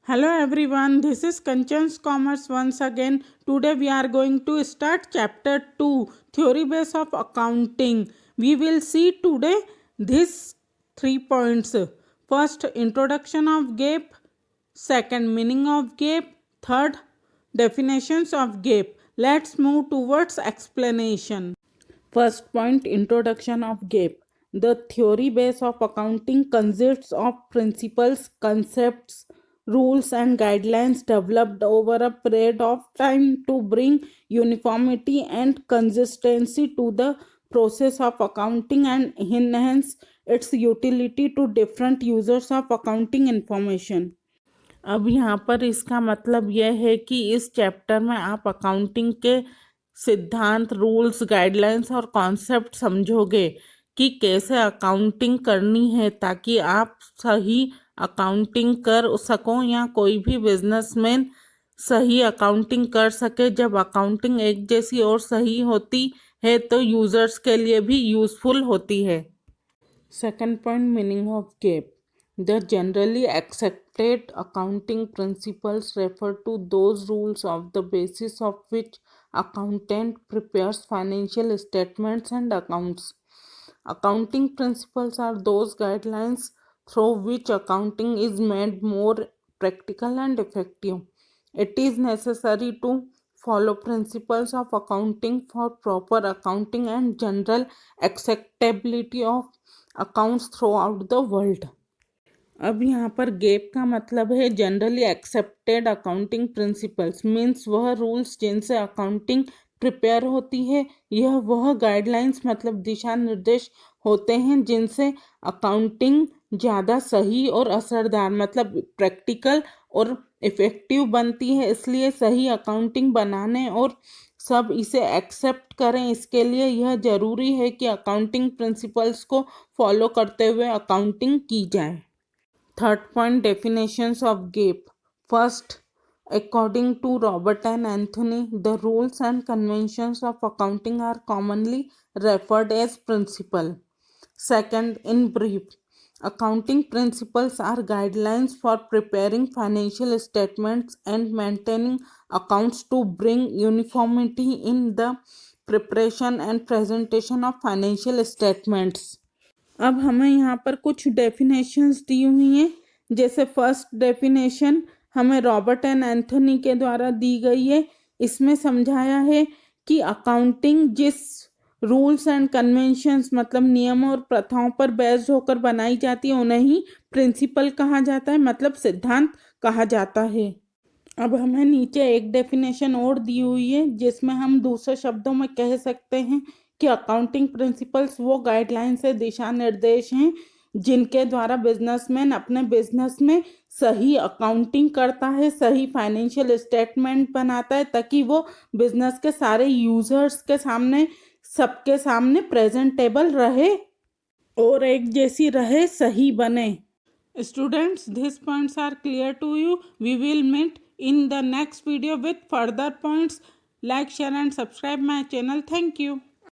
Hello everyone, this is Kanchan's Commerce once again. Today we are going to start chapter 2, Theory Base of Accounting. We will see today these 3 points. First, introduction of GAAP. Second, meaning of GAAP. Third, definitions of GAAP. Let's move towards explanation. First point, introduction of GAAP. The theory base of accounting consists of principles, concepts, rules, and guidelines developed over a period of time to bring uniformity and consistency to the process of accounting and enhance its utility to different users of accounting information. अब यहाँ पर इसका मतलब यह है कि इस chapter में आप अकाउंटिंग के सिद्धांत, रूल्स, गाइडलाइंस और कॉन्सेप्ट समझोगे कि कैसे अकाउंटिंग करनी है ताकि आप सही अकाउंटिंग कर सको या कोई भी बिजनेसमैन सही अकाउंटिंग कर सके। जब अकाउंटिंग एक जैसी और सही होती है तो यूजर्स के लिए भी यूजफुल होती है। Second point, meaning of gap. The generally accepted accounting principles refer to those rules of the basis of which accountant prepares financial statements and accounts. Accounting principles are those guidelines through which accounting is made more practical and effective. It is necessary to follow principles of accounting for proper accounting and general acceptability of accounts throughout the world. अब यहाँ पर gap का मतलब है generally accepted accounting principles, means वह rules जिनसे accounting prepare होती है। यह वह गाइडलाइंस मतलब दिशा निर्देश होते हैं जिनसे अकाउंटिंग ज़्यादा सही और असरदार मतलब प्रैक्टिकल और इफ़ेक्टिव बनती है। इसलिए सही अकाउंटिंग बनाने और सब इसे एक्सेप्ट करें, इसके लिए यह ज़रूरी है कि अकाउंटिंग प्रिंसिपल्स को फॉलो करते हुए अकाउंटिंग की जाए। Third point, definitions of GAAP. First, according to Robert and Anthony, the rules and conventions of accounting are commonly referred as principle. Second, in brief, accounting principles are guidelines for preparing financial statements and maintaining accounts to bring uniformity in the preparation and presentation of financial statements. अब हमें यहाँ पर कुछ definitions दी हुई हैं। जैसे first definition हमें Robert and Anthony के द्वारा दी गई है। इसमें समझाया है कि अकाउंटिंग जिस रूल्स एंड कन्वेंशंस मतलब नियम और प्रथाओं पर बेस्ड होकर बनाई जाती है उन्हें ही प्रिंसिपल कहा जाता है, मतलब सिद्धांत कहा जाता है। अब हमें नीचे एक डेफिनेशन और दी हुई है जिसमें हम दूसरे शब्दों में कह सकते हैं कि अकाउंटिंग प्रिंसिपल्स वो गाइडलाइंस से दिशा निर्देश हैं जिनके द्वारा बिजनेसमैन अपने बिजनेस में सही अकाउंटिंग करता है, सही फाइनेंशियल स्टेटमेंट बनाता है ताकि वो बिजनेस के सारे यूजर्स के सामने सबके सामने प्रेजेंटेबल रहे और एक जैसी रहे, सही बने। Students, these points are clear to you. We will meet in the next video with further points. Like, share and subscribe my channel. Thank you.